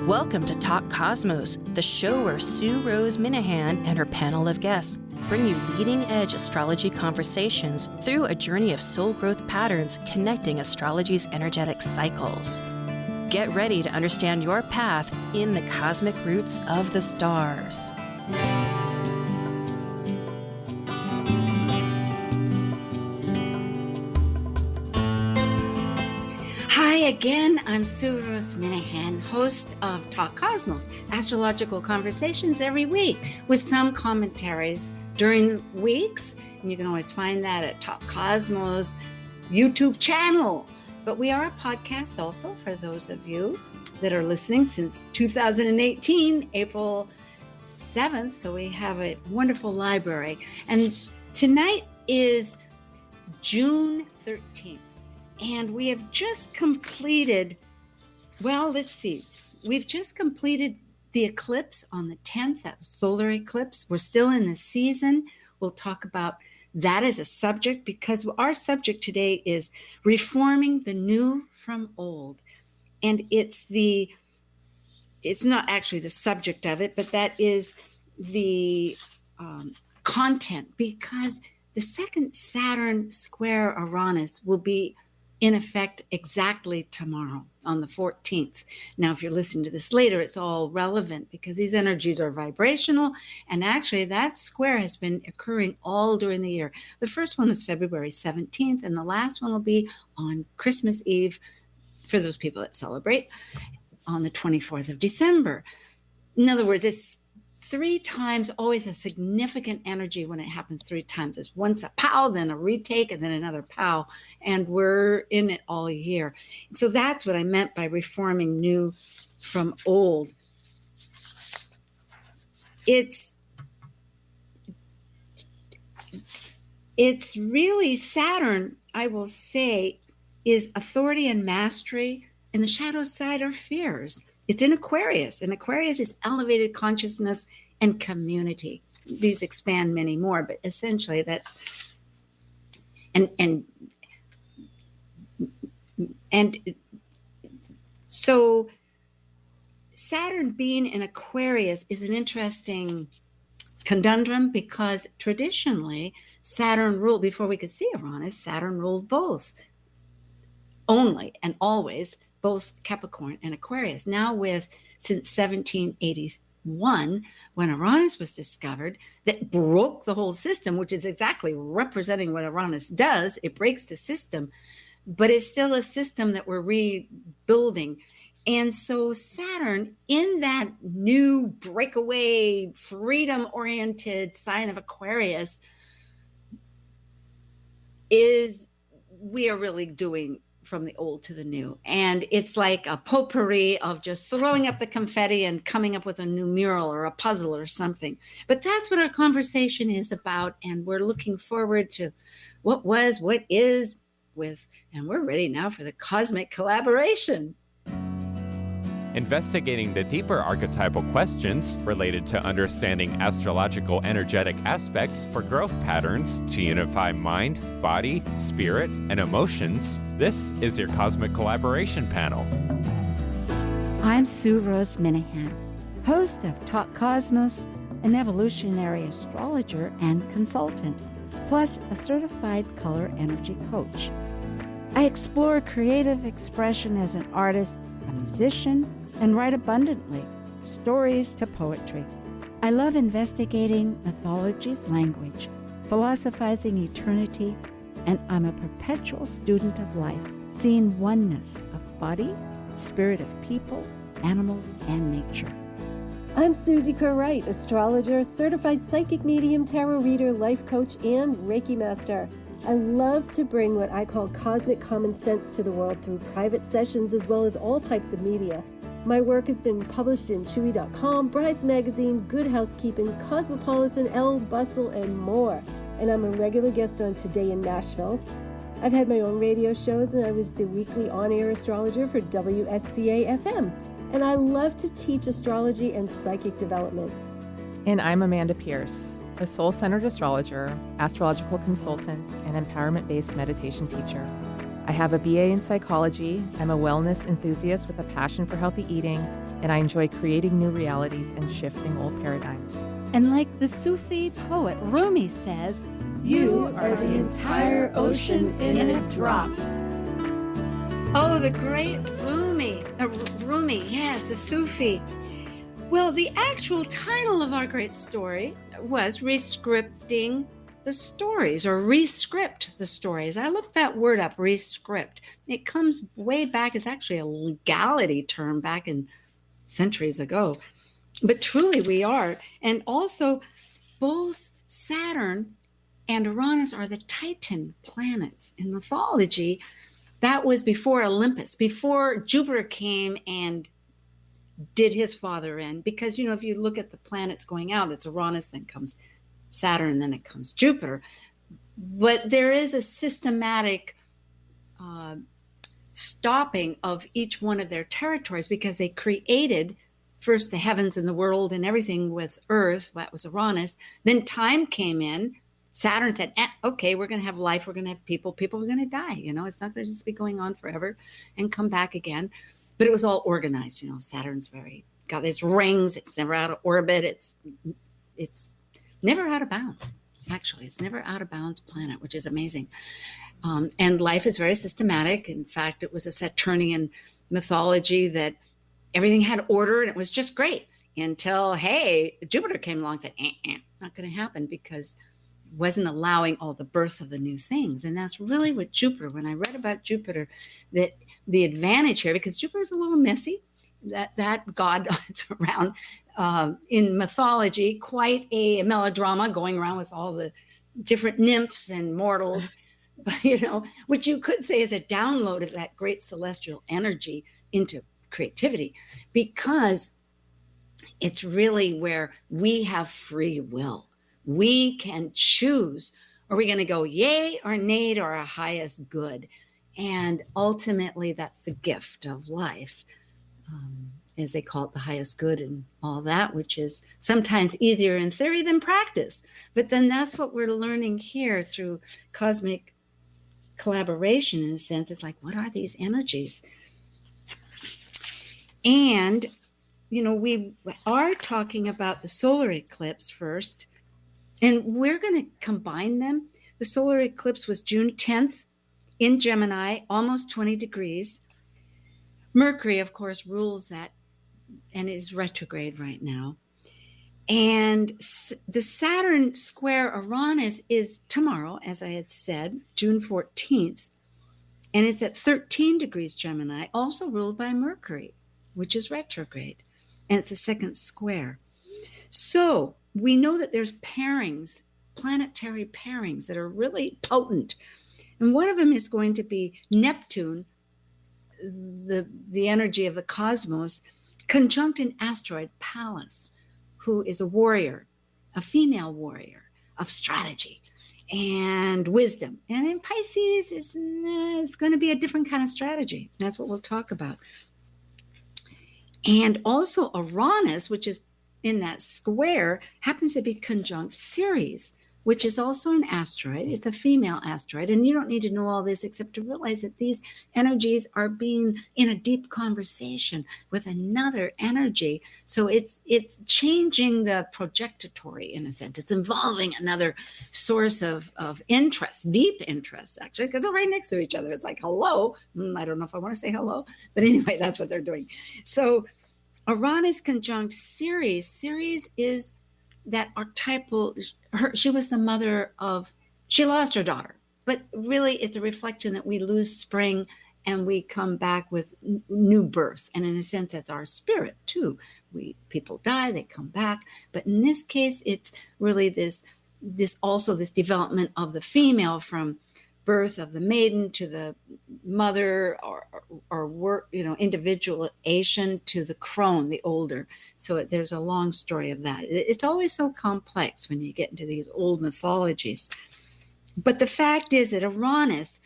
Welcome to Talk Cosmos, the show where Sue Rose Minahan and her panel of guests bring you leading-edge astrology conversations through a journey of soul growth patterns connecting astrology's energetic cycles. Get ready to understand your path in the cosmic roots of the stars. Hi again, I'm Sue Rose Minahan, host of Talk Cosmos, astrological conversations every week with some commentaries during weeks. And you can always find that at Talk Cosmos YouTube channel. But we are a podcast also for those of you that are listening since 2018, April 7th. So we have a wonderful library. And tonight is June 13th. And we have just completed, we've just completed the eclipse on the 10th, that solar eclipse. We're still in the season. We'll talk about that as a subject because our subject today is reforming the new from old. And it's not actually the subject of it, but that is the content, because the second Saturn square Uranus will be in effect exactly tomorrow on the 14th. Now, if you're listening to this later, it's all relevant because these energies are vibrational. And actually, that square has been occurring all during the year. The first one was February 17th, and the last one will be on Christmas Eve for those people that celebrate on the 24th of December. In other words, it's 3 times always a significant energy when it happens 3 times. It's once a pow, then a retake, and then another pow. And we're in it all year. So that's what I meant by reforming new from old. It's really Saturn, I will say, is authority and mastery, and the shadow side are fears. It's in Aquarius, and Aquarius is elevated consciousness and community. These expand many more, but essentially that's and so Saturn being in Aquarius is an interesting conundrum because traditionally Saturn ruled, before we could see Uranus, Saturn ruled both, only and always, both Capricorn and Aquarius. Now since 1781, when Uranus was discovered, that broke the whole system, which is exactly representing what Uranus does. It breaks the system, but it's still a system that we're rebuilding. And so Saturn, in that new breakaway, freedom-oriented sign of Aquarius, we are really doing from the old to the new. And it's like a potpourri of just throwing up the confetti and coming up with a new mural or a puzzle or something. But that's what our conversation is about. And we're looking forward to what was, what is and we're ready now for the cosmic collaboration. Investigating the deeper archetypal questions related to understanding astrological energetic aspects for growth patterns to unify mind, body, spirit, and emotions, this is your Cosmic Collaboration Panel. I'm Sue Rose Minahan, host of Talk Cosmos, an evolutionary astrologer and consultant, plus a certified color energy coach. I explore creative expression as an artist, a musician, and write abundantly, stories to poetry. I love investigating mythology's language, philosophizing eternity, and I'm a perpetual student of life, seeing oneness of body, spirit of people, animals, and nature. I'm Suzie Kerr Wright, astrologer, certified psychic medium, tarot reader, life coach, and Reiki master. I love to bring what I call cosmic common sense to the world through private sessions as well as all types of media. My work has been published in Chewy.com, Brides Magazine, Good Housekeeping, Cosmopolitan, Elle, Bustle, and more. And I'm a regular guest on Today in Nashville. I've had my own radio shows, and I was the weekly on-air astrologer for WSCA-FM. And I love to teach astrology and psychic development. And I'm Amanda Pierce, a soul-centered astrologer, astrological consultant, and empowerment-based meditation teacher. I have a BA in psychology. I'm a wellness enthusiast with a passion for healthy eating, and I enjoy creating new realities and shifting old paradigms. And like the Sufi poet Rumi says, You are the entire ocean in a drop. oh, the great Rumi. Rumi, yes, the Sufi. Well, the actual title of our great story was Rescripting the Stories, or Rescript the Stories. I looked that word up, Rescript. It comes way back. It's actually a legality term back in centuries ago. But truly we are. And also, both Saturn and Uranus are the Titan planets. In mythology, that was before Olympus, before Jupiter came and did his father in. Because, if you look at the planets going out, it's Uranus, then comes Saturn, and then it comes Jupiter. But there is a systematic stopping of each one of their territories, because they created first the heavens and the world and everything with Earth. That was Uranus. Then time came in. Saturn said, okay, we're going to have life. We're going to have people. People are going to die. It's not going to just be going on forever and come back again. But it was all organized. Saturn's got its rings. It's never out of orbit. It's never out of bounds. Actually, it's never out of bounds planet, which is amazing. And life is very systematic. In fact, it was a Saturnian mythology that everything had order and it was just great until, hey, Jupiter came along and said, not going to happen, because it wasn't allowing all the birth of the new things. And that's really what Jupiter, when I read about Jupiter, that the advantage here, because Jupiter's a little messy, that god is around in mythology, quite a melodrama going around with all the different nymphs and mortals, which you could say is a download of that great celestial energy into creativity, because it's really where we have free will. We can choose, are we going to go yay or nay to our highest good? And ultimately, that's the gift of life, as they call it, the highest good and all that, which is sometimes easier in theory than practice. But then that's what we're learning here through cosmic collaboration, in a sense. It's like, what are these energies? And, we are talking about the solar eclipse first, and we're going to combine them. The solar eclipse was June 10th in Gemini, almost 20 degrees. Mercury, of course, rules that and is retrograde right now. And the Saturn square Uranus is tomorrow, as I had said, June 14th. And it's at 13 degrees Gemini, also ruled by Mercury, which is retrograde. And it's a second square. So we know that there's pairings, planetary pairings that are really potent. And one of them is going to be Neptune, the energy of the cosmos, conjunct an asteroid, Pallas, who is a warrior, a female warrior of strategy and wisdom. And in Pisces, it's going to be a different kind of strategy. That's what we'll talk about. And also Uranus, which is in that square, happens to be conjunct Ceres, which is also an asteroid. It's a female asteroid. And you don't need to know all this except to realize that these energies are being in a deep conversation with another energy. So it's changing the projectatory, in a sense. It's involving another source of interest, deep interest, actually, because they're right next to each other. It's like, hello. I don't know if I want to say hello, but anyway, that's what they're doing. So Uranus conjunct Ceres. Ceres is that archetypal, she was the mother of, she lost her daughter, but really it's a reflection that we lose spring and we come back with new birth. And in a sense, that's our spirit too. People die, they come back. But in this case, it's really this development of the female from birth of the maiden to the mother, or individuation to the crone, the older. So there's a long story of that. It's always so complex when you get into these old mythologies. But the fact is that Uranus,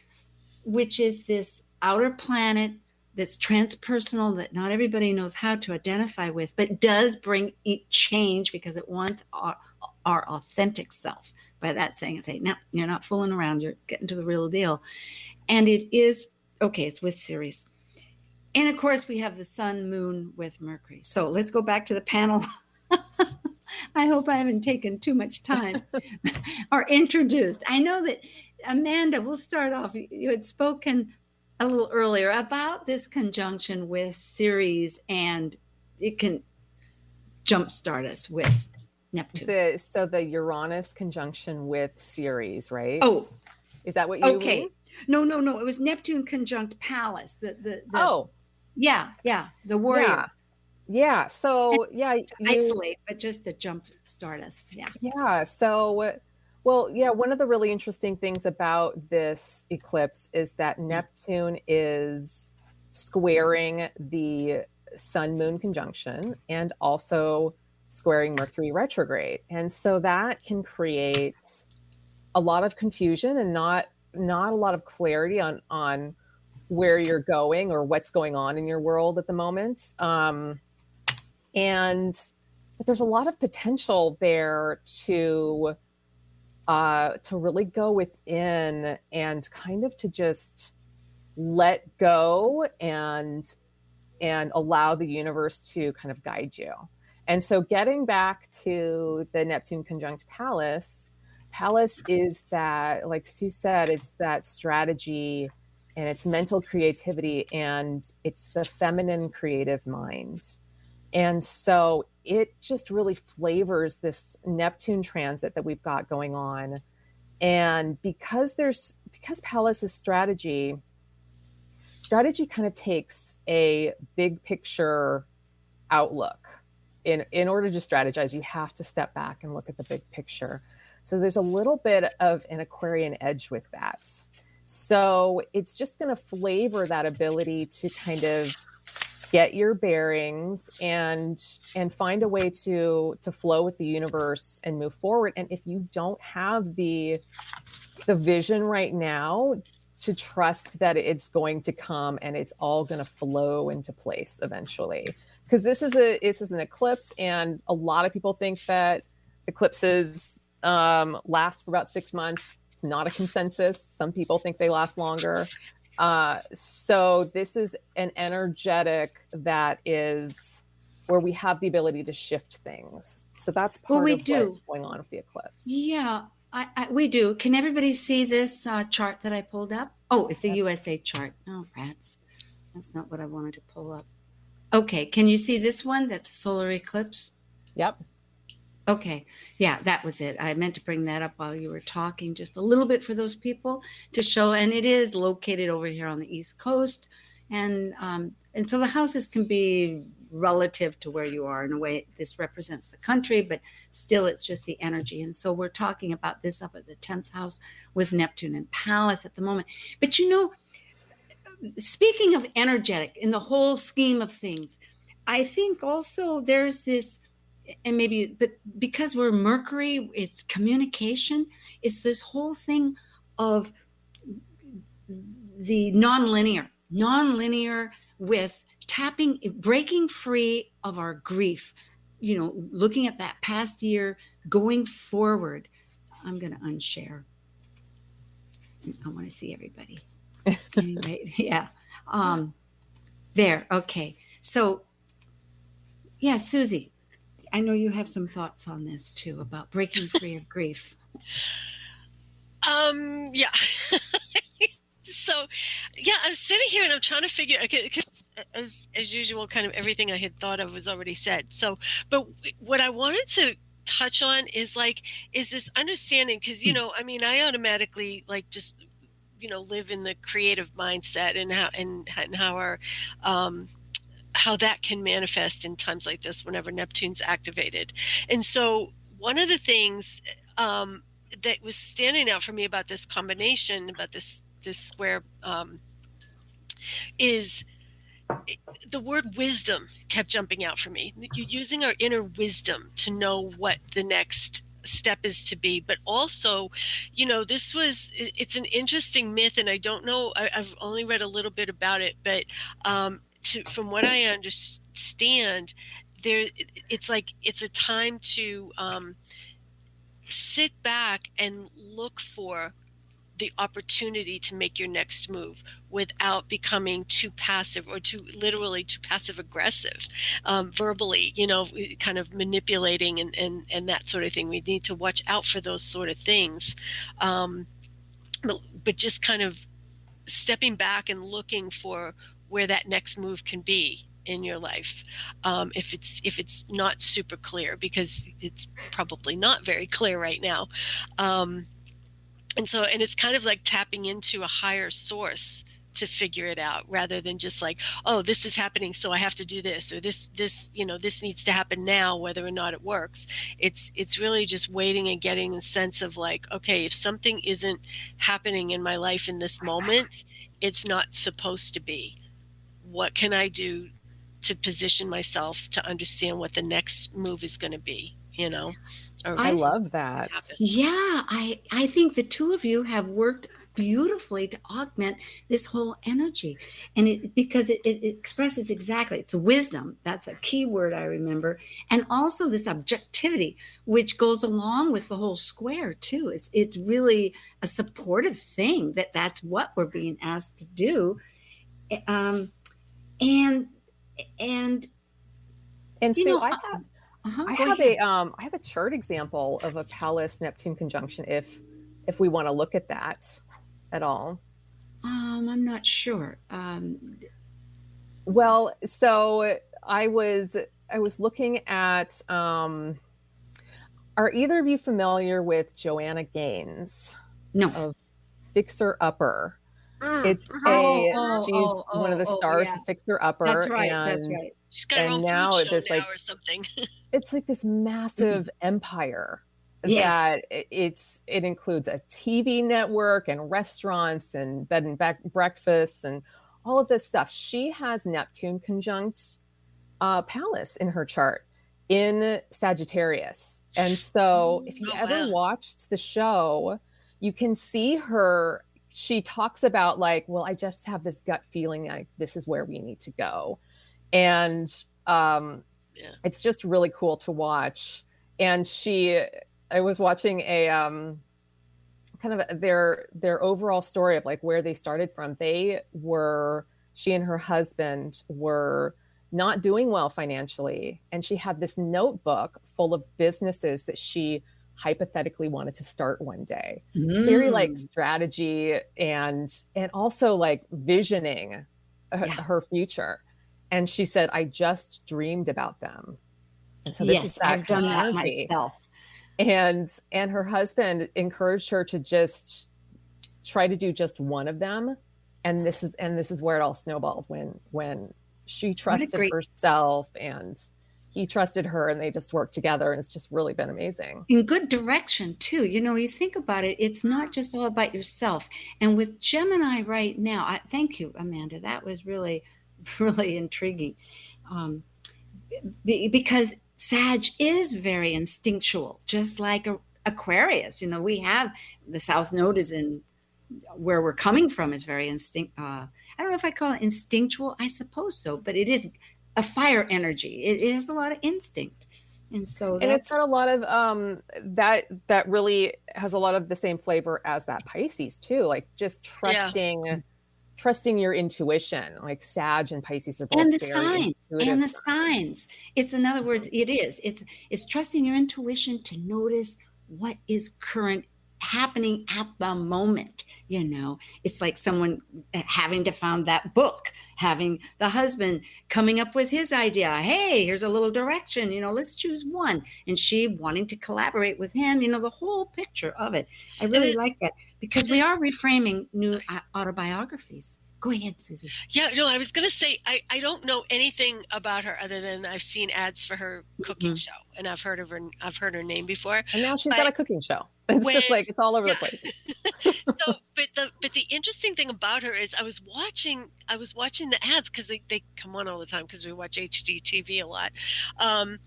which is this outer planet that's transpersonal, that not everybody knows how to identify with, but does bring change because it wants our authentic self. By that saying, no, you're not fooling around, you're getting to the real deal. And it is Okay, it's with Ceres. And of course, we have the sun, moon with Mercury. So let's go back to the panel. I hope I haven't taken too much time or introduced. I know that Amanda, we'll start off. You had spoken a little earlier about this conjunction with Ceres, and it can jumpstart us with Neptune. So the Uranus conjunction with Ceres, right? Oh, is that what you mean? No. It was Neptune conjunct Pallas. The yeah, the warrior. Yeah. So Isolate, but just to jump start us. Yeah. Yeah. So, well, yeah. One of the really interesting things about this eclipse is that Neptune is squaring the Sun Moon conjunction and also squaring Mercury retrograde, and so that can create a lot of confusion and not a lot of clarity on where you're going or what's going on in your world at the moment. But there's a lot of potential there to really go within and kind of to just let go and allow the universe to kind of guide you. And so getting back to the Neptune conjunct Pallas is that, like Sue said, it's that strategy and it's mental creativity and it's the feminine creative mind. And so it just really flavors this Neptune transit that we've got going on. And because Pallas is strategy kind of takes a big picture outlook. In order to strategize, you have to step back and look at the big picture. So there's a little bit of an Aquarian edge with that. So it's just going to flavor that ability to kind of get your bearings and find a way to flow with the universe and move forward. And if you don't have the vision right now, to trust that it's going to come and it's all going to flow into place eventually. Because this is an eclipse, and a lot of people think that eclipses last for about 6 months. It's not a consensus. Some people think they last longer. So this is an energetic that is where we have the ability to shift things. So that's part of what's going on with the eclipse. Yeah, we do. Can everybody see this chart that I pulled up? Oh, it's the USA chart. Oh, rats. That's not what I wanted to pull up. Okay, can you see this one? That's a solar eclipse. Yep. Okay, yeah, that was it. I meant to bring that up while you were talking, just a little bit for those people to show. And it is located over here on the East Coast, and so the houses can be relative to where you are. In a way, this represents the country, but still, it's just the energy. And so we're talking about this up at the 10th house with Neptune and Pallas at the moment. But speaking of energetic in the whole scheme of things, I think also there's this. And maybe, but because we're Mercury, it's communication. It's this whole thing of the nonlinear with breaking free of our grief, looking at that past year, going forward. I'm going to unshare. I want to see everybody. Anyway, yeah. There. Okay. So, yeah, Suzie, I know you have some thoughts on this too about breaking free of grief. Yeah. So, yeah, I'm sitting here and I'm trying to figure, cause as usual, kind of everything I had thought of was already said. So, but what I wanted to touch on is this understanding, because, I automatically just, live in the creative mindset and how our, how that can manifest in times like this whenever Neptune's activated. And so one of the things that was standing out for me about this combination, about this square, is the word wisdom kept jumping out for me. You're using our inner wisdom to know what the next step is to be, but also, it's an interesting myth, and I don't know, I've only read a little bit about it, but from what I understand, it's a time to sit back and look for the opportunity to make your next move without becoming too passive or too passive aggressive, verbally, kind of manipulating and that sort of thing. We need to watch out for those sort of things. But just kind of stepping back and looking for where that next move can be in your life, if it's not super clear, because it's probably not very clear right now. And it's kind of like tapping into a higher source to figure it out, rather than just like, oh, this is happening, so I have to do this, or this needs to happen now, whether or not it works. It's really just waiting and getting a sense of like, okay, if something isn't happening in my life in this moment, it's not supposed to be. What can I do to position myself to understand what the next move is going to be, I love that. Yeah, I think the two of you have worked beautifully to augment this whole energy, and because it expresses exactly, it's a wisdom, that's a key word I remember, and also this objectivity, which goes along with the whole square too. It's really a supportive thing that's what we're being asked to do, and so I have I have a chart example of a Pallas Neptune conjunction, if we want to look at that at all. I'm not sure. Well, so I was looking at, are either of you familiar with Joanna Gaines? No. Of Fixer Upper. It's she's one of the stars of Fixer Upper. That's right. She's got her own food show now or something. It's like this massive empire. That it includes a TV network and restaurants and bed and breakfasts and all of this stuff. She has Neptune conjunct Pallas in her chart in Sagittarius. And so if you ever watched the show, you can see her. She talks about like, well, I just have this gut feeling like this is where we need to go. And it's just really cool to watch. And I was watching a kind of their overall story of like where they started from. She and her husband were not doing well financially. And she had this notebook full of businesses that she hypothetically wanted to start one day. It's very like strategy and also like visioning her future. And she said, I just dreamed about them. And so this is that I've done that myself. And her husband encouraged her to just try to do just one of them. And this is where it all snowballed when she trusted herself and he trusted her, and they just worked together, and it's just really been amazing. In good direction too. You think about it, it's not just all about yourself. And with Gemini right now, thank you, Amanda. That was really, really intriguing. Because Sag is very instinctual, just like Aquarius. We have the South Node is in where we're coming from is very I don't know if I call it instinctual. I suppose so, but it is a fire energy. It has a lot of instinct. And it's got a lot of that really has a lot of the same flavor as that Pisces too. Like just trusting your intuition. Like Sag and Pisces are both and the signs. It's in other words, it's trusting your intuition to notice what is current happening at the moment. It's like someone having to found that book, having the husband coming up with his idea. Hey, here's a little direction, let's choose one. And she wanting to collaborate with him, the whole picture of it. I really like that because we are reframing new autobiographies. Go ahead, Suzie. Yeah, no, I was going to say, I don't know anything about her other than I've seen ads for her cooking show, and I've heard her name before. And now she's got a cooking show. It's just like, it's all over the place. But the interesting thing about her is I was watching the ads because they come on all the time because we watch HGTV a lot. And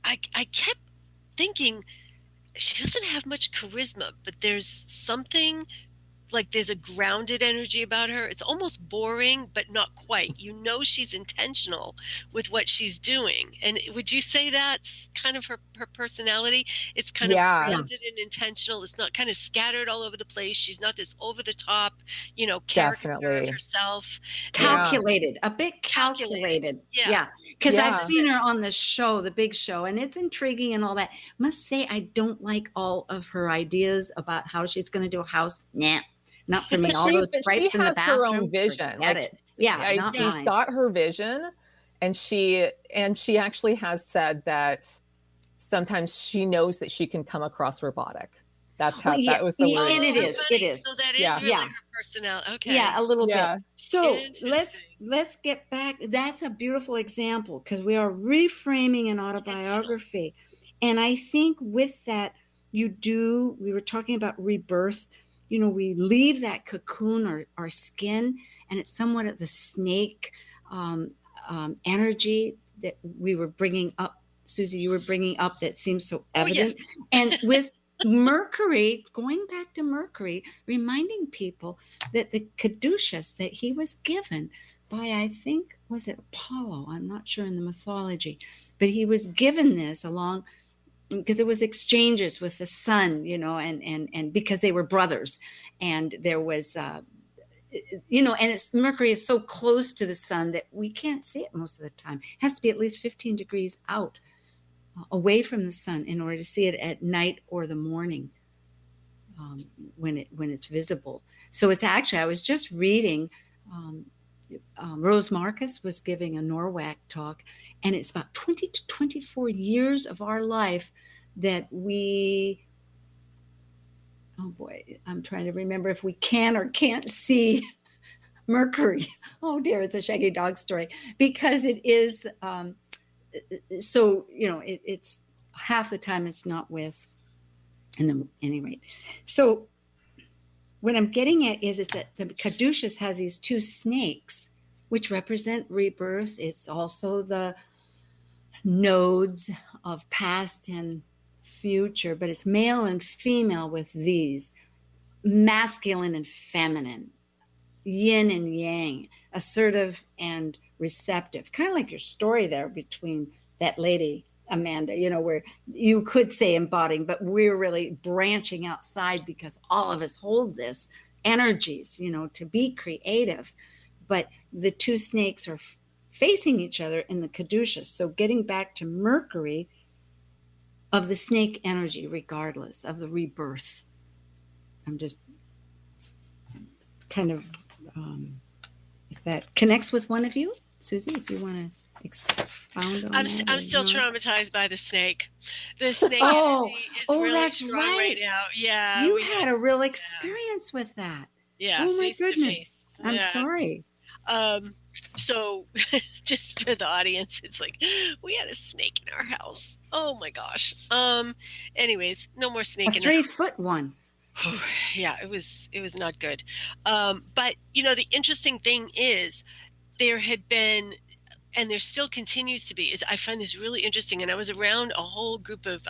I kept thinking she doesn't have much charisma, but there's something like there's a grounded energy about her. It's almost boring, but not quite. You know, she's intentional with what she's doing. And would you say that's kind of her personality? It's kind of Yeah, grounded and intentional. It's not kind of scattered all over the place. She's not this over the top, caricature of definitely. herself. And Yeah. Calculated, a bit calculated. Yeah. Yeah. Because I've Yeah. seen her on the show, the big show, and it's intriguing and all that. Must say, I don't like all of her ideas about how she's going to do a house. Nah, not for me. But All she those but she stripes in the has her own bathroom. vision. Forget Like, it. Yeah, not she's mine. got her vision, and she actually has said that sometimes she knows that she can come across robotic. That's how Well, yeah, that was the word. and it how is. funny. It is. So that is Yeah. really Yeah. her personality. Okay. Yeah, a little Yeah. bit. So Interesting. let's get back. That's a beautiful example because we are reframing an autobiography. And I think with that, we were talking about rebirth. We leave that cocoon or our skin, and it's somewhat of the snake energy that we were bringing up. Susie, you were bringing up that seems so evident. And with Mercury, going back to Mercury, reminding people that the caduceus that he was given by, I think, was it Apollo? I'm not sure in the mythology, but he was given this along because it was exchanges with the sun, and because they were brothers, and there was, and Mercury is so close to the sun that we can't see it most of the time. It has to be at least 15 degrees out, away from the sun, in order to see it at night or the morning, when it's visible. So it's actually, I was just reading, Rose Marcus was giving a NORWAC talk, and it's about 20 to 24 years of our life that oh boy, I'm trying to remember if we can or can't see Mercury. Oh dear, it's a shaggy dog story, because it is, so, it's half the time it's not with, and then any rate. So what I'm getting at is that the caduceus has these two snakes, which represent rebirth. It's also the nodes of past and future, but it's male and female with these, masculine and feminine, yin and yang, assertive and receptive, kind of like your story there between that lady, Amanda, where you could say embodying, but we're really branching outside because all of us hold this energies, to be creative. But the two snakes are facing each other in the caduceus. So getting back to Mercury, of the snake energy, regardless of the rebirth. I'm just kind of, if that connects with one of you, Susie, if you want to expound on that. I'm still traumatized by the snake. The snake Oh, energy is really that's strong right. now. Yeah. You had a real experience with that. Yeah. Oh my face to goodness. face. I'm Yeah. sorry. So just for the audience, it's like we had a snake in our house. Oh my gosh. Anyways, no more A snake in 3-foot one. Yeah, it was not good. But the interesting thing is there had been, and there still continues to be, is I find this really interesting. And I was around a whole group of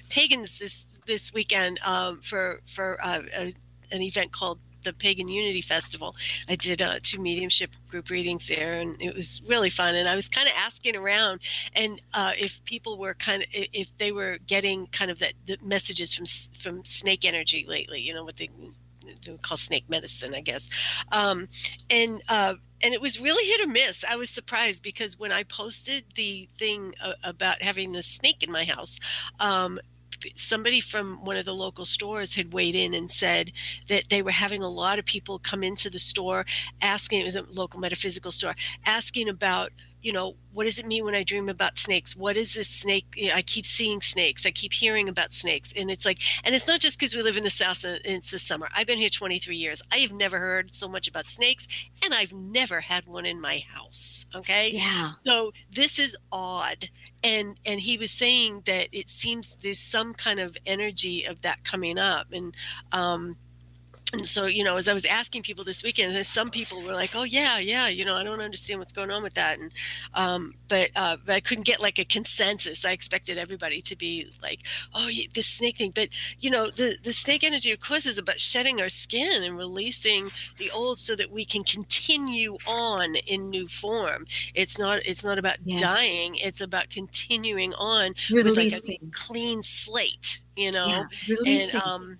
pagans this weekend for an event called the Pagan Unity Festival. I did 2 mediumship group readings there, and it was really fun. And I was kind of asking around, and if people were if they were getting kind of the messages from snake energy lately, what they call snake medicine, I guess. And it was really hit or miss. I was surprised because when I posted the thing about having the snake in my house, somebody from one of the local stores had weighed in and said that they were having a lot of people come into the store asking, it was a local metaphysical store, asking about, what does it mean when I dream about snakes? What is this snake? I keep seeing snakes. I keep hearing about snakes. And it's like, and it's not just because we live in the South and it's the summer. I've been here 23 years. I have never heard so much about snakes, and I've never had one in my house. Okay. Yeah. So this is odd. And he was saying that it seems there's some kind of energy of that coming up. And And so, as I was asking people this weekend, some people were like, "Oh yeah, yeah, I don't understand what's going on with that," and but I couldn't get like a consensus. I expected everybody to be like, "Oh, this snake thing," but the snake energy, of course, is about shedding our skin and releasing the old so that we can continue on in new form. It's not about Yes. dying. It's about continuing on with like a Releasing. clean slate, Yeah, and releasing.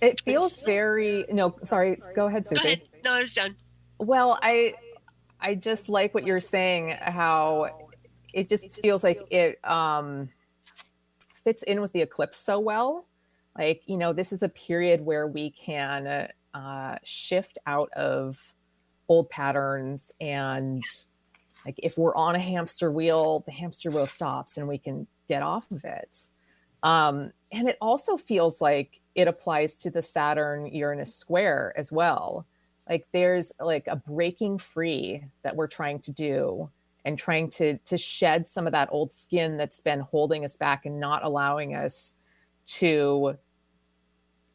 It feels very, no, sorry, go ahead, Go Suzie. ahead. No, I was done. Well, I just like what you're saying, how it just feels like it fits in with the eclipse so well. Like, this is a period where we can shift out of old patterns, and like if we're on a hamster wheel, the hamster wheel stops and we can get off of it. And it also feels like it applies to the Saturn-Uranus square as well. Like there's like a breaking free that we're trying to do, and trying to shed some of that old skin that's been holding us back and not allowing us to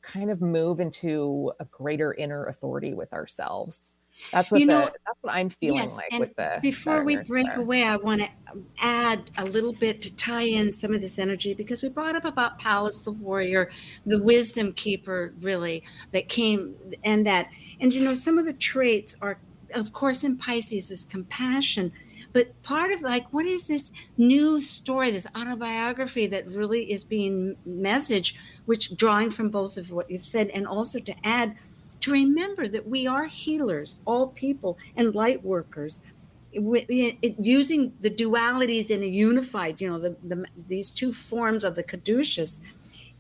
kind of move into a greater inner authority with ourselves. That's what that's what I'm feeling Yes, like and with the before we Saturn-Uranus break square. away, I want to add a little bit to tie in some of this energy, because we brought up about Pallas the warrior, the wisdom keeper, really, that came, and some of the traits are, of course, in Pisces is compassion, but part of like, what is this new story, this autobiography that really is being messaged, which drawing from both of what you've said, and also to add, to remember that we are healers, all people, and light workers, using the dualities in a unified, these two forms of the caduceus,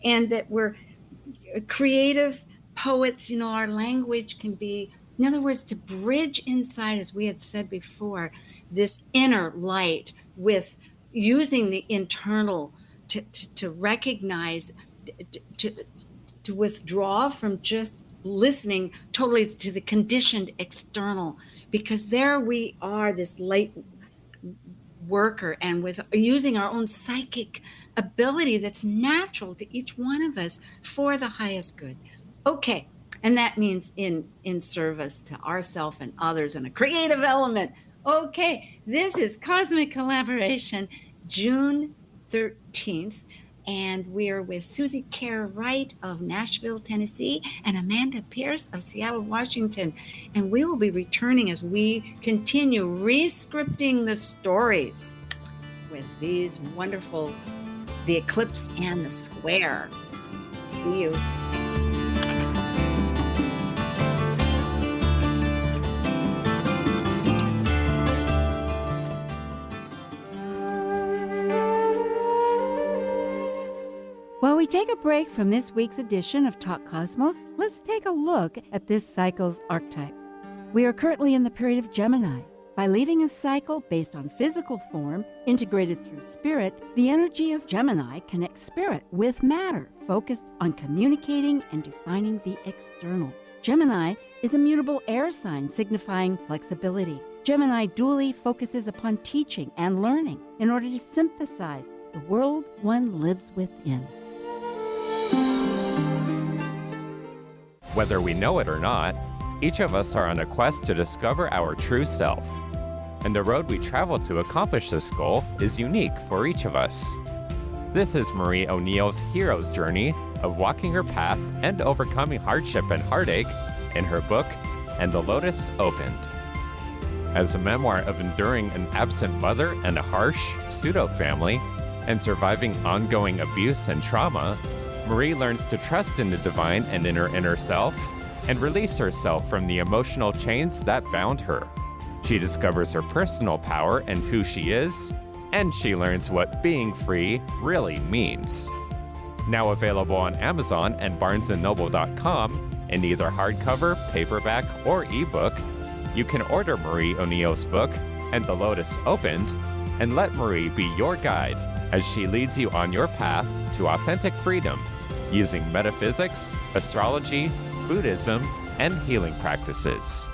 and that we're creative poets. Our language can be, in other words, to bridge inside, as we had said before, this inner light with using the internal to recognize, to withdraw from just listening totally to the conditioned external, because there we are, this light worker, and with using our own psychic ability that's natural to each one of us for the highest good. Okay, and that means in service to ourselves and others, and a creative element. Okay, this is Cosmic Collaboration, June 13th. And we're with Suzie Kerr Wright of Nashville, Tennessee, and Amanda Pierce of Seattle, Washington. And we will be returning as we continue rescripting the stories with these wonderful, the eclipse and the square. See you. While we take a break from this week's edition of Talk Cosmos, let's take a look at this cycle's archetype. We are currently in the period of Gemini. By leaving a cycle based on physical form, integrated through spirit, the energy of Gemini connects spirit with matter, focused on communicating and defining the external. Gemini is a mutable air sign signifying flexibility. Gemini dually focuses upon teaching and learning in order to synthesize the world one lives within. Whether we know it or not, each of us are on a quest to discover our true self. And the road we travel to accomplish this goal is unique for each of us. This is Marie O'Neill's hero's journey of walking her path and overcoming hardship and heartache in her book, And the Lotus Opened. As a memoir of enduring an absent mother and a harsh pseudo-family, and surviving ongoing abuse and trauma, Marie learns to trust in the divine and in her inner self, and release herself from the emotional chains that bound her. She discovers her personal power and who she is, and she learns what being free really means. Now available on Amazon and BarnesandNoble.com in either hardcover, paperback, or ebook, you can order Marie O'Neill's book, And the Lotus Opened, and let Marie be your guide as she leads you on your path to authentic freedom using metaphysics, astrology, Buddhism, and healing practices.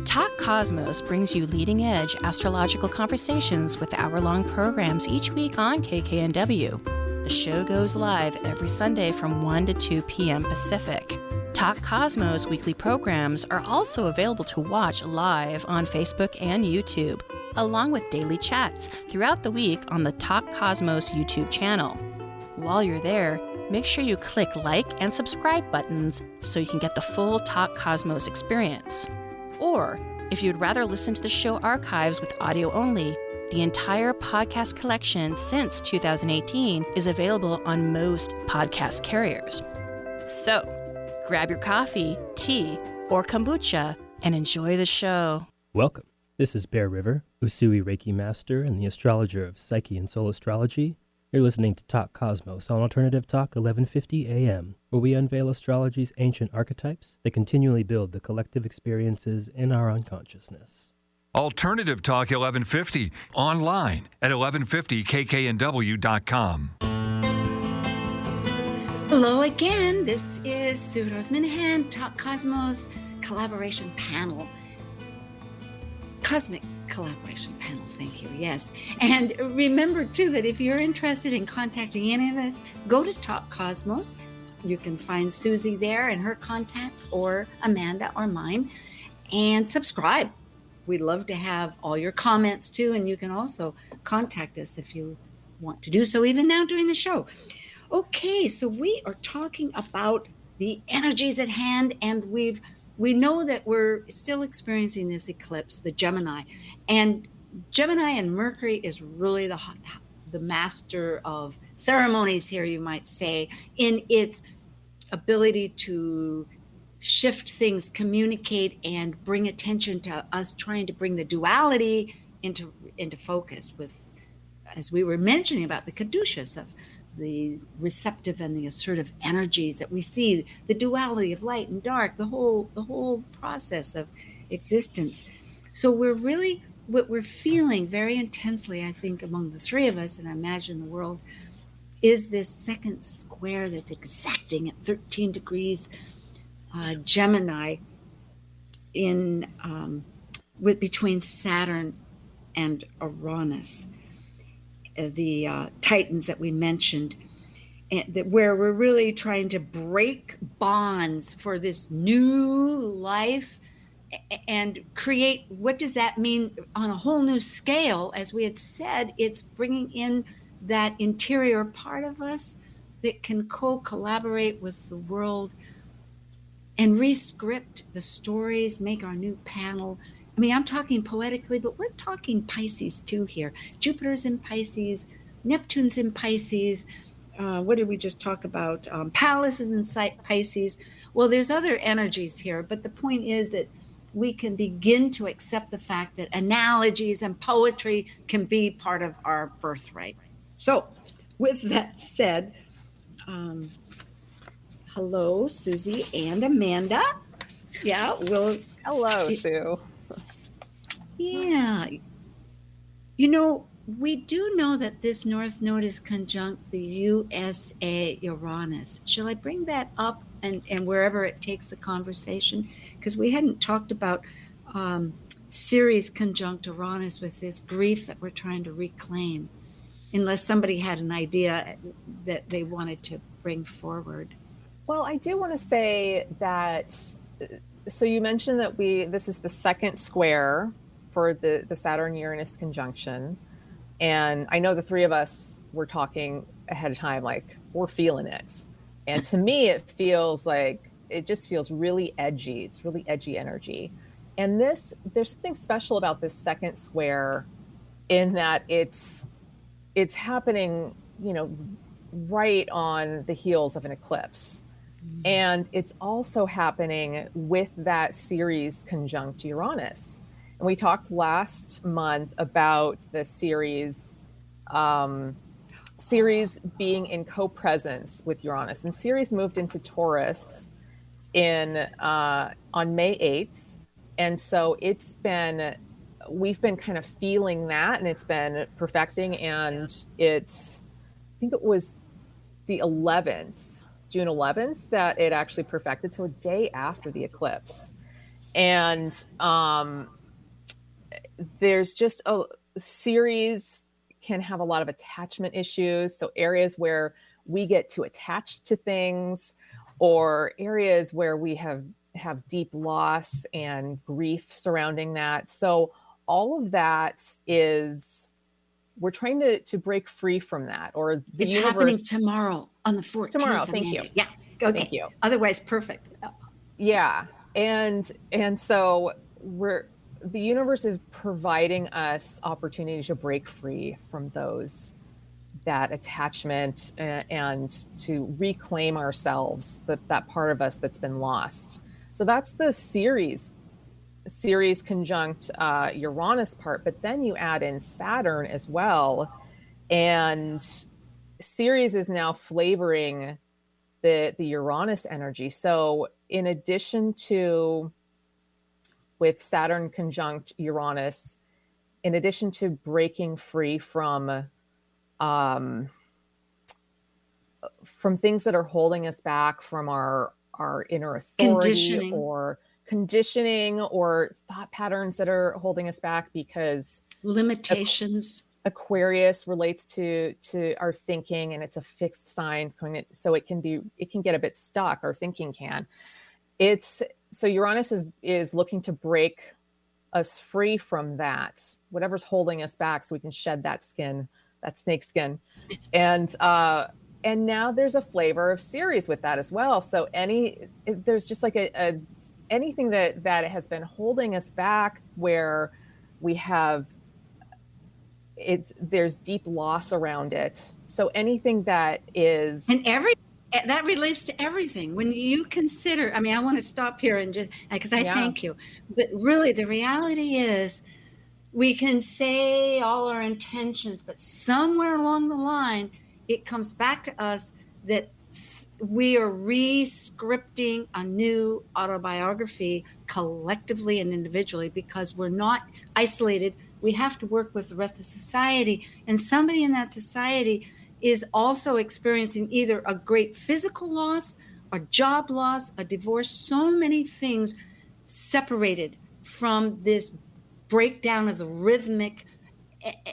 Talk Cosmos brings you leading-edge astrological conversations with hour-long programs each week on KKNW. The show goes live every Sunday from 1 to 2 p.m. Pacific. Talk Cosmos weekly programs are also available to watch live on Facebook and YouTube, along with daily chats throughout the week on the Talk Cosmos YouTube channel. While you're there, make sure you click like and subscribe buttons so you can get the full Talk Cosmos experience. Or, if you'd rather listen to the show archives with audio only, the entire podcast collection since 2018 is available on most podcast carriers. So, grab your coffee, tea, or kombucha and enjoy the show. Welcome. This is Bear River, Usui Reiki Master and the Astrologer of Psyche and Soul Astrology. You're listening to Talk Cosmos on Alternative Talk 1150 AM, where we unveil astrology's ancient archetypes that continually build the collective experiences in our unconsciousness. Alternative Talk 1150, online at 1150kknw.com. Hello again. This is Sue Rose Minahan, Talk Cosmos Collaboration Panel. Cosmic Collaboration Panel, thank you, yes. And remember, too, that if you're interested in contacting any of us, go to Talk Cosmos. You can find Suzie there and her contact, or Amanda or mine, and subscribe. We'd love to have all your comments, too, and you can also contact us if you want to do so, even now during the show. Okay, so we are talking about the energies at hand, and we know that we're still experiencing this eclipse, the Gemini, and Mercury is really the master of ceremonies here, you might say, in its ability to shift things, communicate, and bring attention to us trying to bring the duality into focus with, as we were mentioning about the caduceus of the receptive and the assertive energies that we see, the duality of light and dark, the whole process of existence. So what we're feeling very intensely, I think, among the three of us, and I imagine the world, is this second square that's exacting at 13 degrees Gemini between Saturn and Uranus, the Titans that we mentioned, where we're really trying to break bonds for this new life and create, what does that mean on a whole new scale? As we had said, it's bringing in that interior part of us that can collaborate with the world and rescript the stories, make our new panel. I mean, I'm talking poetically, but we're talking Pisces too here. Jupiter's in Pisces, Neptune's in Pisces. What did we just talk about? Pallas is in Pisces. Well, there's other energies here, but the point is that we can begin to accept the fact that analogies and poetry can be part of our birthright. So, with that said, hello, Suzie and Amanda. Yeah, Hello, Sue. Yeah. We do know that this North Node is conjunct the USA Uranus. Shall I bring that up and wherever it takes the conversation? Because we hadn't talked about Ceres conjunct Uranus with this grief that we're trying to reclaim, unless somebody had an idea that they wanted to bring forward. Well, I do want to say that, so you mentioned that this is the second square for the Saturn-Uranus conjunction. And I know the three of us were talking ahead of time, like we're feeling it. And to me, it just feels really edgy. It's really edgy energy. And there's something special about this second square in that it's happening, right on the heels of an eclipse. And it's also happening with that Ceres conjunct Uranus. And we talked last month about the Ceres being in co-presence with Uranus. And Ceres moved into Taurus on May 8th. And so we've been kind of feeling that, and it's been perfecting. And I think it was the 11th, June 11th, that it actually perfected. So a day after the eclipse. And there's just a Ceres can have a lot of attachment issues. So areas where we get too attached to things, or areas where we have deep loss and grief surrounding that. So all of that is, we're trying to break free from that, or the it's universe. happening tomorrow on the 14th. Tomorrow, thank you. Yeah, okay. Thank you. Otherwise, perfect. Yeah, and so the universe is providing us opportunity to break free from that attachment, and to reclaim ourselves, that part of us that's been lost. So that's the Ceres conjunct Uranus part, but then you add in Saturn as well, and Ceres is now flavoring the Uranus energy. So in addition to, with Saturn conjunct Uranus, in addition to breaking free from things that are holding us back from our inner authority, or conditioning, or thought patterns that are holding us back, because limitations. Aquarius relates to our thinking, and it's a fixed sign, so it can get a bit stuck. Our thinking can. So Uranus is looking to break us free from that, whatever's holding us back, so we can shed that skin, that snake skin, and now there's a flavor of Ceres with that as well. So there's just like anything that has been holding us back, where we have there's deep loss around it. So anything that is, and that relates to everything. When you consider, I mean, I want to stop here and just, because I thank you, but really the reality is, we can say all our intentions, but somewhere along the line, it comes back to us that we are re-scripting a new autobiography collectively and individually, because we're not isolated. We have to work with the rest of society. And somebody in that society is also experiencing either a great physical loss, a job loss, a divorce, so many things separated from this breakdown of the rhythmic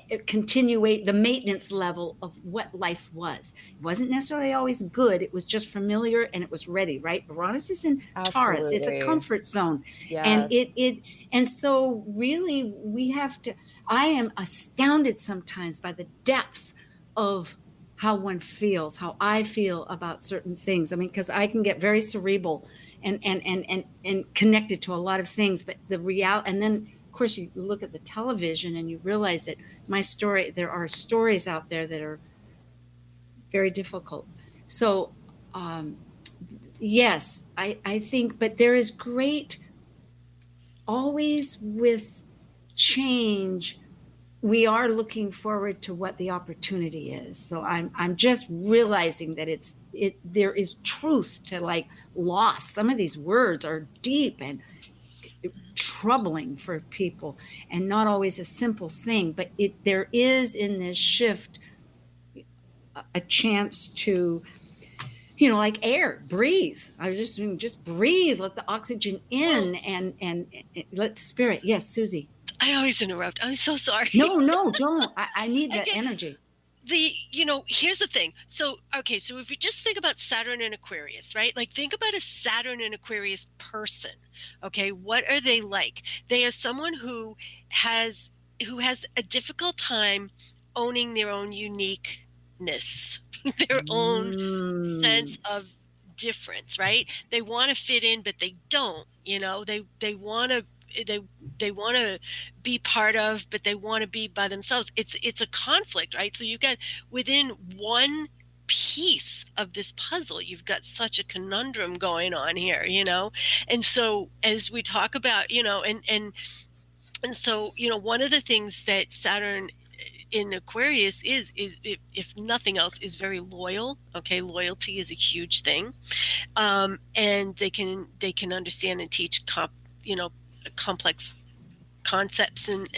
the maintenance level of what life was. It wasn't necessarily always good. It was just familiar, and it was ready, right? Uranus is in Taurus. It's a comfort zone. Yes. And and so really we have to, I am astounded sometimes by the depth of how one feels, how I feel about certain things. I mean, because I can get very cerebral and connected to a lot of things, but the reality, and then of course, you look at the television and you realize that there are stories out there that are very difficult. So, yes, I think, but there is great, always with change, we are looking forward to what the opportunity is. So I'm just realizing that there is truth to like loss. Some of these words are deep and troubling for people, and not always a simple thing, but there is in this shift a chance to, like air, breathe. I was just breathe, let the oxygen in, and let spirit. Yes, Suzie. I always interrupt. I'm so sorry. No, don't. I need that energy. Here's the thing. So if you just think about Saturn and Aquarius, right? Like think about a Saturn and Aquarius person. Okay. What are they like? They are someone who has a difficult time owning their own uniqueness, their own sense of difference, right? They want to fit in, but they don't, they want to, they want to be part of, but they want to be by themselves. It's a conflict, right? So you've got, within one piece of this puzzle, you've got such a conundrum going on here, and so as we talk about, and so one of the things that Saturn in Aquarius is if nothing else, is very loyal. Okay, loyalty is a huge thing, and they can understand and teach complex concepts and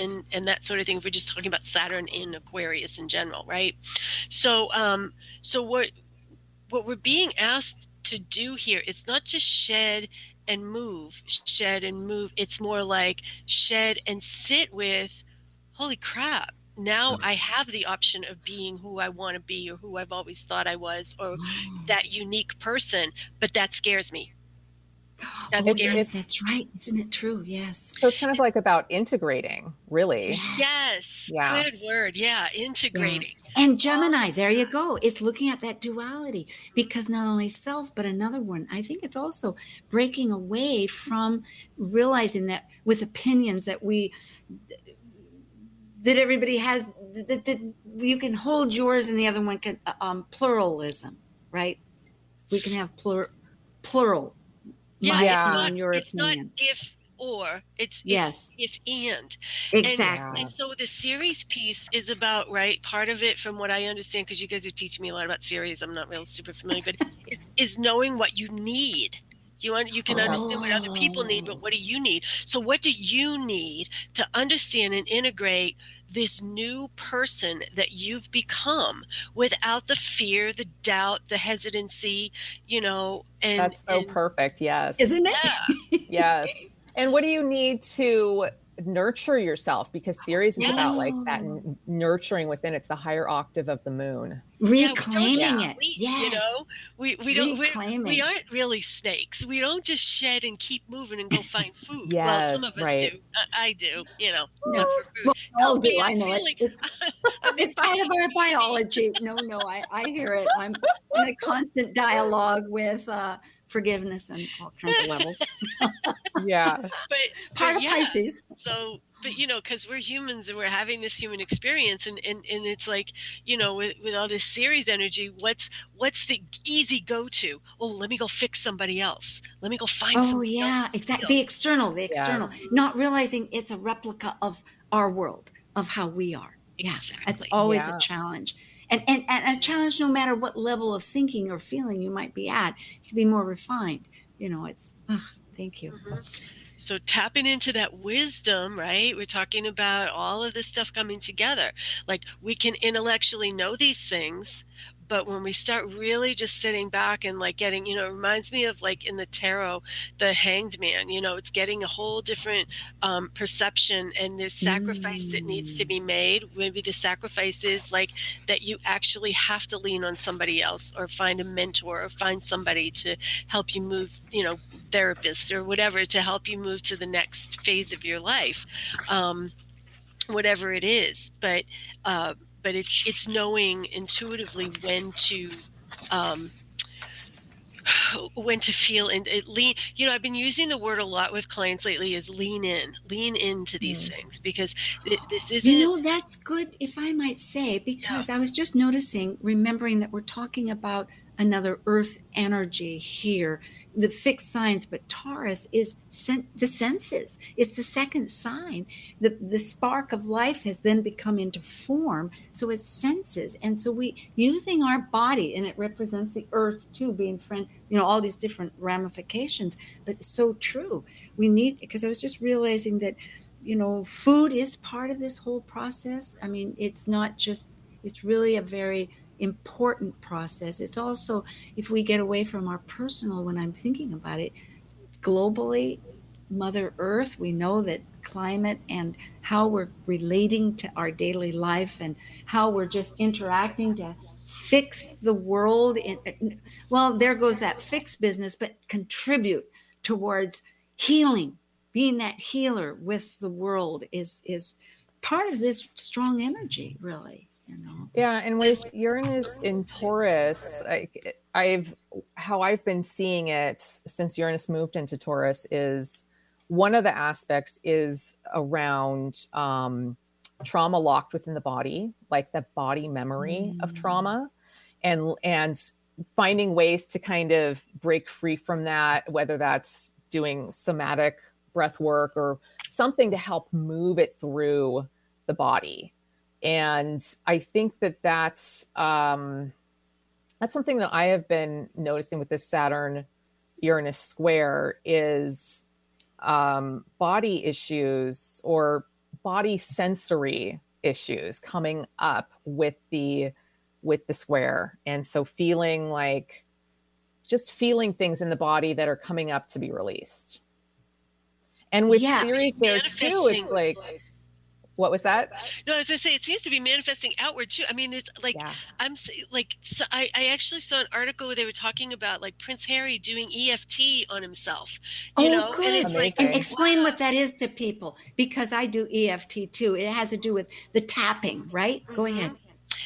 that sort of thing, if we're just talking about Saturn in Aquarius in general, right? So what we're being asked to do here, it's not just shed and move, it's more like shed and sit with, holy crap, now I have the option of being who I want to be or who I've always thought I was, or that unique person, but that scares me. That Oh, scares yes, me. that's right. Isn't it true? Yes. So it's kind of like about integrating, really. Yes, Yeah. good word. Yeah, Yeah. integrating. And Gemini, there you go. It's looking at that duality, because not only self, but another one. I think it's also breaking away from realizing that with opinions that everybody has, that you can hold yours and the other one can, pluralism, right? We can have plural, Yeah, my it's Yeah. opinion, your not opinion. if or, it's Yes, if and. exactly. And so the series piece is about, right, part of it from what I understand, because you guys are teaching me a lot about series, I'm not real super familiar, but is knowing what you need. You can understand what other people need, but what do you need? So what do you need to understand and integrate this new person that you've become without the fear, the doubt, the hesitancy, and That's so perfect. Yes. Isn't it? yeah. Yes. And what do you need to nurture yourself? Because series is about like that Oh, nurturing within. It's the higher octave of the moon. Yeah, we don't just reclaiming it. sleep, Yes. We don't we Reclaiming. aren't really snakes. We don't just shed and keep moving and go find food. Well, Yes, some of us do. right. I do, Yeah. not for food. Well, we all Help do. me, I I'm know feeling I'm in it's part of pain. our biology. No, I hear it. I'm in a constant dialogue with forgiveness and all kinds of levels. Yeah. But Part of yeah, Pisces. so but because we're humans and we're having this human experience, and it's like, with all this series energy, what's the easy go-to? Oh, let me go fix somebody else. Let me go find Oh somebody yeah, else's exactly. deal. The external, Yes. not realizing it's a replica of our world, of how we are. Yeah, that's Exactly. always a Yeah. challenge, and a challenge, no matter what level of thinking or feeling you might be at, it can be more refined. Thank you. So tapping into that wisdom, right? We're talking about all of this stuff coming together. Like, we can intellectually know these things, but when we start really just sitting back and like getting, it reminds me of like in the tarot, the hanged man, it's getting a whole different perception, and there's sacrifice that needs to be made. Maybe the sacrifice is like that you actually have to lean on somebody else, or find a mentor, or find somebody to help you move, therapist or whatever, to help you move to the next phase of your life, whatever it is. But it's knowing intuitively um, when to feel and lean. I've been using the word a lot with clients lately, is lean into these things, because this isn't. That's good, if I might say, Yeah. because I was just noticing, remembering that we're talking about another earth energy here, the fixed signs, but Taurus is the senses. It's the second sign. The spark of life has then become into form. So it's senses. And so we using our body, and it represents the earth too, being friend, all these different ramifications, but it's so true. We need, because I was just realizing that food is part of this whole process. I mean, it's not just, it's really a very important process. It's also, if we get away from our personal, when I'm thinking about it, globally, Mother Earth, we know that climate and how we're relating to our daily life and how we're just interacting to fix the world. Well, there goes that fix business, but contribute towards healing. Being that healer with the world is part of this strong energy, really. Yeah, and with Uranus in Taurus, how I've been seeing it since Uranus moved into Taurus is one of the aspects is around trauma locked within the body, like the body memory of trauma, and finding ways to kind of break free from that, whether that's doing somatic breath work or something to help move it through the body. And I think that's something that I have been noticing with this Saturn Uranus square is body issues or body sensory issues coming up with the square. And so feeling things in the body that are coming up to be released. And with series there too, it's like, What was that? No, as I say, it seems to be manifesting outward too. I mean, it's like Yeah. I actually saw an article where they were talking about like Prince Harry doing EFT on himself. Oh, good. And it's like, and explain what that is to people, because I do EFT too. It has to do with the tapping, right? Go ahead.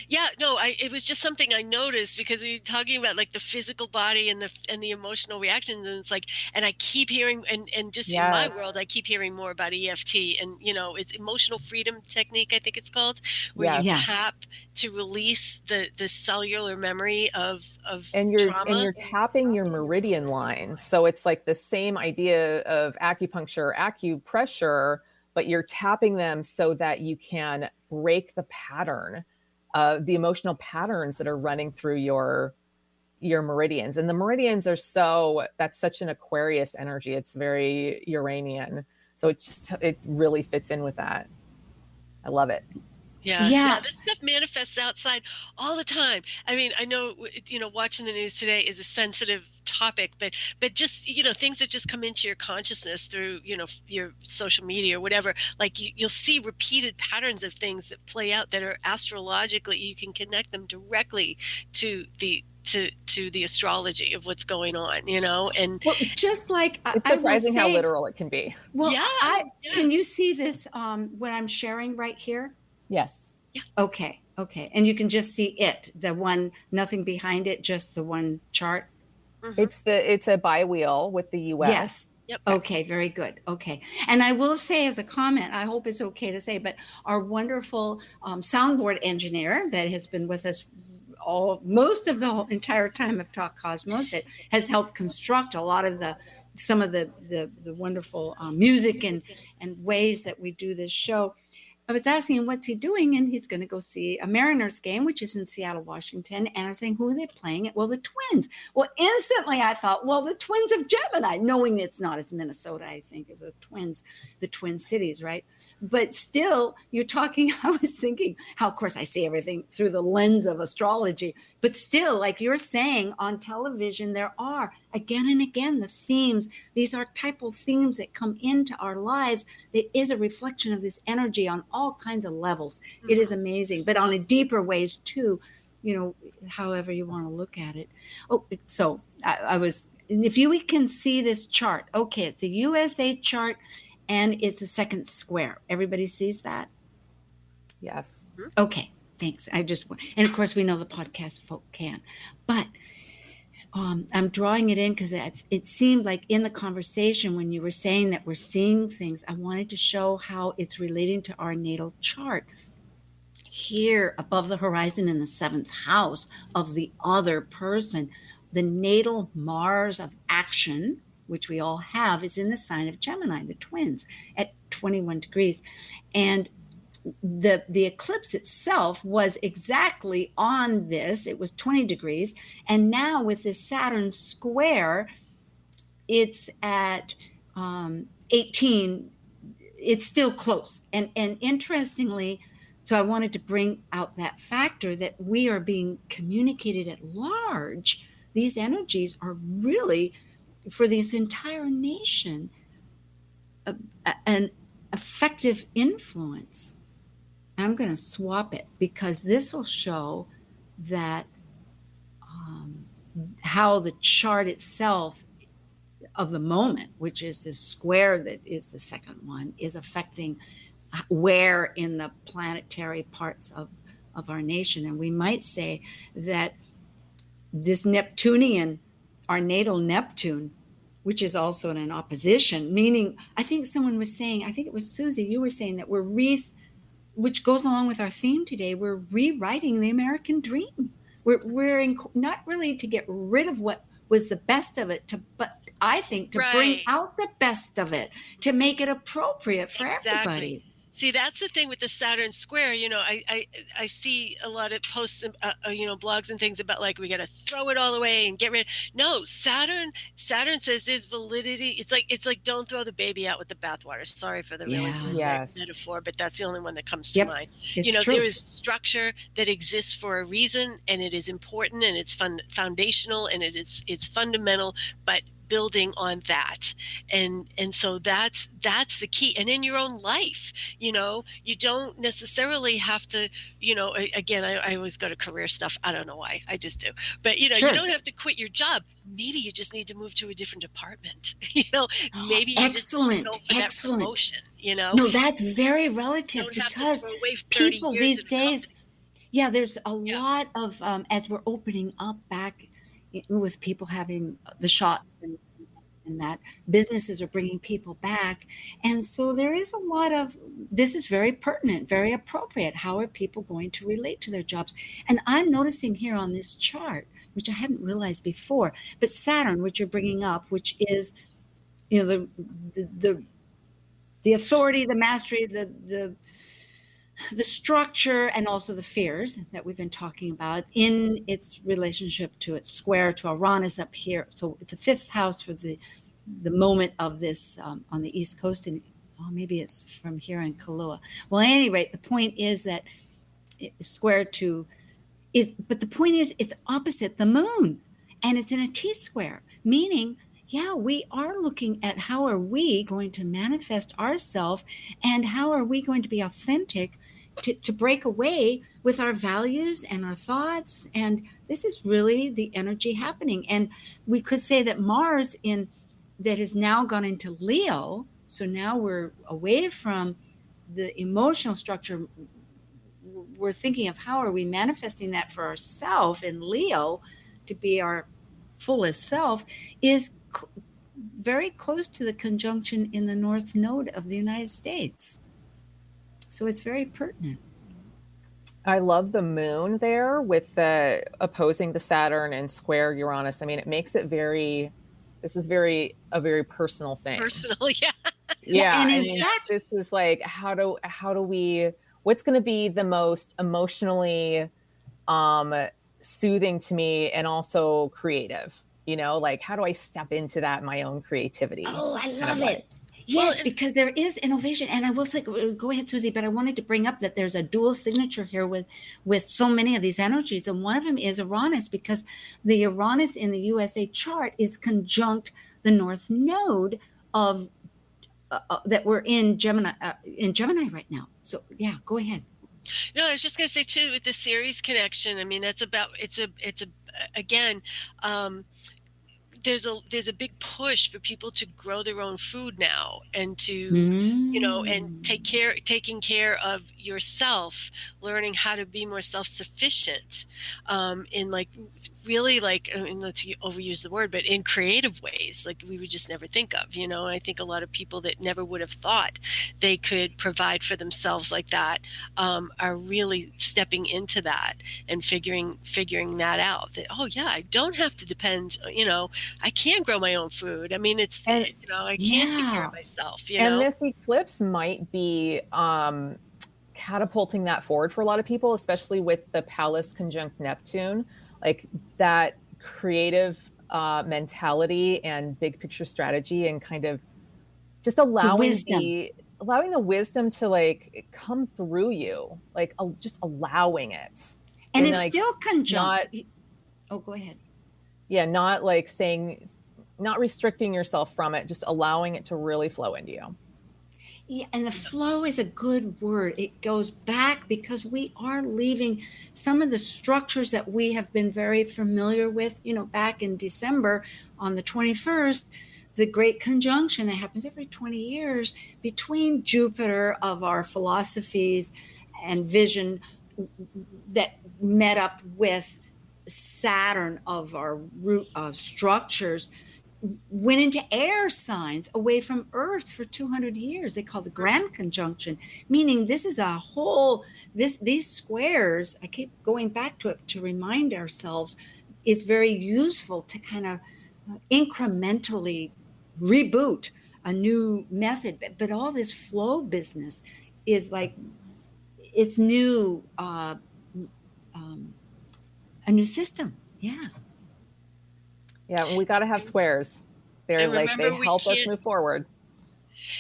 Yeah, no, it was just something I noticed because we are talking about like the physical body and the emotional reactions, and it's like, and I keep hearing, and just in my world, I keep hearing more about EFT, and it's emotional freedom technique, I think it's called, where you tap to release the cellular memory of trauma. And you're tapping your meridian lines, so it's like the same idea of acupuncture, acupressure, but you're tapping them so that you can break the pattern. The emotional patterns that are running through your meridians. And the meridians are that's such an Aquarius energy. It's very Uranian. So it really fits in with that. I love it. Yeah. This stuff manifests outside all the time. I mean, I know, watching the news today is a sensitive topic, but just, things that just come into your consciousness through, your social media or whatever, like you'll see repeated patterns of things that play out that are astrologically, you can connect them directly to the astrology of what's going on, and just like it's surprising how literal it can be. Well, can you see this what I'm sharing right here? Yes. Yeah. Okay. And you can just see the one, nothing behind it, just the one chart. Mm-hmm. It's a bi-wheel with the US. Yes. Yep. Okay, very good. Okay. And I will say as a comment, I hope it's okay to say, but our wonderful soundboard engineer that has been with us most of the entire time of Talk Cosmos, it has helped construct a lot of some of the wonderful music and ways that we do this show. I was asking him what's he doing, and he's going to go see a Mariners game, which is in Seattle, Washington. And I was saying, who are they playing it? Well, the Twins. Well, instantly I thought, well, the Twins of Gemini, knowing it's not as Minnesota, I think, as the Twin Cities, right? But still, you're talking, I was thinking how, of course, I see everything through the lens of astrology, but still, like you're saying, on television, there are, again and again, the themes, these archetypal themes that come into our lives. That is a reflection of this energy on all kinds of levels. It is amazing, but on a deeper ways too, however you want to look at it. Oh, so I was, if we can see this chart, okay, it's a USA chart and it's a second square. Everybody sees that? Yes. Okay, thanks. And of course we know the podcast folk can, but I'm drawing it in because it seemed like in the conversation when you were saying that we're seeing things, I wanted to show how it's relating to our natal chart. Here above the horizon in the 7th house of the other person, the natal Mars of action, which we all have, is in the sign of Gemini, the twins, at 21 degrees. And the eclipse itself was exactly on this. It was 20 degrees. And now with this Saturn square, it's at 18. It's still close. And interestingly, so I wanted to bring out that factor that we are being communicated at large. These energies are really, for this entire nation, an effective influence. I'm going to swap it because this will show that how the chart itself of the moment, which is this square that is the second one, is affecting where in the planetary parts of our nation. And we might say that this Neptunian, our natal Neptune, which is also in an opposition, meaning, I think someone was saying, I think it was Suzie, you were saying that which goes along with our theme today, we're rewriting the American dream. We're not really to get rid of what was the best of it, but I think to bring out the best of it, to make it appropriate for everybody. See, that's the thing with the Saturn square. I see a lot of posts, blogs and things about like we got to throw it all away and get rid. No, Saturn says there's validity. It's like don't throw the baby out with the bathwater. Sorry for the really metaphor, but that's the only one that comes to mind. It's true. There is structure that exists for a reason, and it is important, and it's foundational, and it's fundamental. But building on that. And so that's the key. And in your own life, you don't necessarily have to, again, I always go to career stuff. I don't know why, I just do. But Sure. you don't have to quit your job. Maybe you just need to move to a different department. Maybe you Excellent. just go for Excellent. that promotion. No, that's very relative, You don't have because to throw away 30 people years these in a days, company. there's a lot of, as we're opening up back with people having the shots and that businesses are bringing people back. And so there is a lot of, this is very pertinent, very appropriate. How are people going to relate to their jobs? And I'm noticing here on this chart, which I hadn't realized before, but Saturn, which you're bringing up, which is, the authority, the mastery, the structure, and also the fears that we've been talking about in its relationship to its square to Uranus up here. So it's a fifth house for the moment of this on the East Coast, and maybe it's from here in Kailua. Well, at any rate, the point is that it's square to but the point is it's opposite the moon, and it's in a T-square, meaning we are looking at how are we going to manifest ourselves, and how are we going to be authentic to break away with our values and our thoughts. And this is really the energy happening. And we could say that Mars that has now gone into Leo. So now we're away from the emotional structure. We're thinking of how are we manifesting that for ourselves in Leo to be our fullest self, is very close to the conjunction in the North Node of the United States. So it's very pertinent. I love the moon there with the opposing the Saturn and square Uranus. I mean, it makes it this is a very personal thing. Personal, yeah. Yeah. And I in mean, fact, this is like, how do we, what's going to be the most emotionally soothing to me and also creative? Like, how do I step into that, my own creativity? Oh, I love it. Yes, because there is innovation. And I will say, go ahead, Suzie, but I wanted to bring up that there's a dual signature here with so many of these energies. And one of them is Uranus, because the Uranus in the USA chart is conjunct the North Node of that we're in Gemini right now. So yeah, go ahead. No, I was just going to say too, with the series connection, I mean, it's again, there's a big push for people to grow their own food now, and to and taking care of yourself, learning how to be more self-sufficient, in like really, like, I mean, let's overuse the word, but in creative ways like we would just never think of. I think a lot of people that never would have thought they could provide for themselves like that are really stepping into that and figuring that out, that I don't have to depend, I can grow my own food. I mean, I can take care of myself, And this eclipse might be catapulting that forward for a lot of people, especially with the Pallas conjunct Neptune, like that creative mentality and big picture strategy, and kind of just allowing the wisdom to like come through you, like just allowing it. And it's like, still conjunct. Go ahead. Yeah, not like not restricting yourself from it, just allowing it to really flow into you. Yeah, and the flow is a good word. It goes back because we are leaving some of the structures that we have been very familiar with. Back in December on the 21st, the great conjunction that happens every 20 years between Jupiter of our philosophies and vision that met up with Saturn of our root structures, went into air signs away from Earth for 200 years. They call the grand conjunction, meaning this is a whole, these squares, I keep going back to it to remind ourselves, is very useful to kind of incrementally reboot a new method. But all this flow business is like, it's new, a new system. Yeah. Yeah, we got to have squares. They're like, they help us move forward.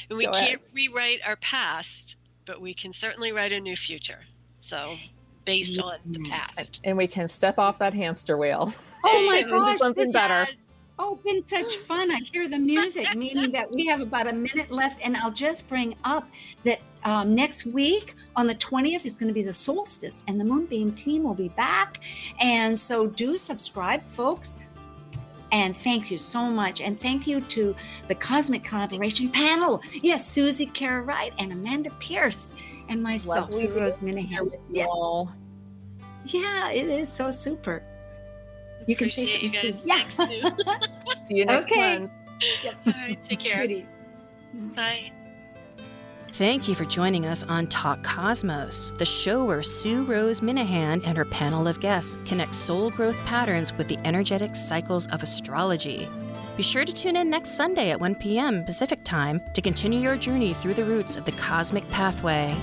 And we can't rewrite our past, but we can certainly write a new future. So based on the past. And we can step off that hamster wheel. Oh my gosh. Something better. Oh, been such fun. I hear the music, meaning that we have about a minute left. And I'll just bring up that next week on the 20th is going to be the solstice, and the Moonbeam team will be back. And so do subscribe, folks. And thank you so much. And thank you to the Cosmic Collaboration panel. Yes, Suzie, Kerr, Wright, and Amanda Pierce, and myself, Sue Rose Minahan. Yeah, it is so super. You can say something, Suzie. Yeah. See you next month. Yep. All right, take care. Bye. Thank you for joining us on Talk Cosmos, the show where Sue Rose Minahan and her panel of guests connect soul growth patterns with the energetic cycles of astrology. Be sure to tune in next Sunday at 1 p.m. Pacific Time to continue your journey through the roots of the cosmic pathway.